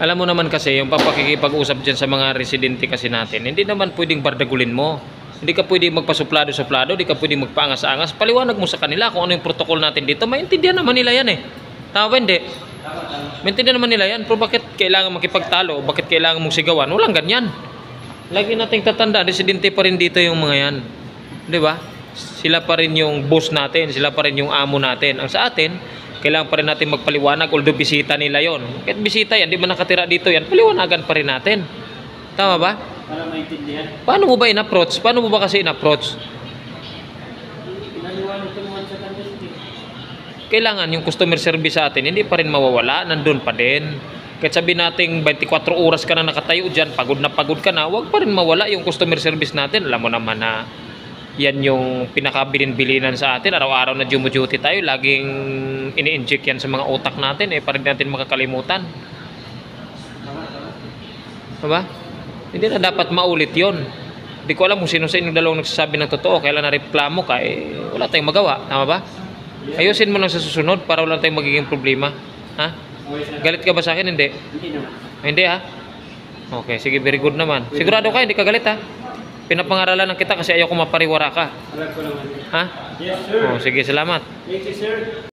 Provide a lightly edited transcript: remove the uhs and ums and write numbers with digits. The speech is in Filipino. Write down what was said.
Alam mo naman kasi, yung papakikipag-usap dyan sa mga residente kasi natin, hindi naman pwedeng bardagulin mo. Hindi ka pwedeng magpasuplado-suplado, hindi ka pwedeng magpaangas-angas. Paliwanag mo sa kanila kung ano yung protocol natin dito. Maintindihan naman nila yan eh. Tama ba hindi? Maintindihan naman nila yan. Pero bakit kailangan makipagtalo? Bakit kailangan mong sigawan? Walang ganyan. Lagi nating tatanda, residente pa rin dito yung mga yan. Di ba? Sila pa rin yung boss natin. Sila pa rin yung amo natin. Ang sa atin, kailangan pa rin natin magpaliwanag, although bisita nila yon. Kahit bisita yan, di ba nakatira dito yan, paliwanagan pa rin natin. Tama ba? Para maintindihan. Paano mo ba in-approach? Paano mo ba kasi in-approach? Pinaliwanag ko naman sa kanila. Kailangan yung customer service sa atin, hindi pa rin mawawala, nandun pa din. Kahit sabi natin 24 oras ka na nakatayo dyan, pagod na pagod ka na, wag pa rin mawala yung customer service natin. Alam mo naman na yan yung pinakabilin-bilinan sa atin. Araw-araw na duty tayo, laging ini-inject yan sa mga utak natin, pa rin natin makakalimutan. Diba? Hindi na dapat maulit yon. Hindi ko alam kung sino sa inyong dalawang nagsasabi ng totoo, kailan na reklamo ka, wala tayong magawa. Tama ba? Ayusin mo lang sa susunod para wala tayong magiging problema. Ha? Galit ka ba sa akin? Hindi. Hindi naman. Hindi ha? Okay, sige, very good naman. Sigurado ka, hindi ka galit ha? Pinapangaralan ng kita kasi ayaw ko mapariwara ka. Alam ko naman. Ha? Yes, sir. Oh, sige, salamat. Thank you, sir.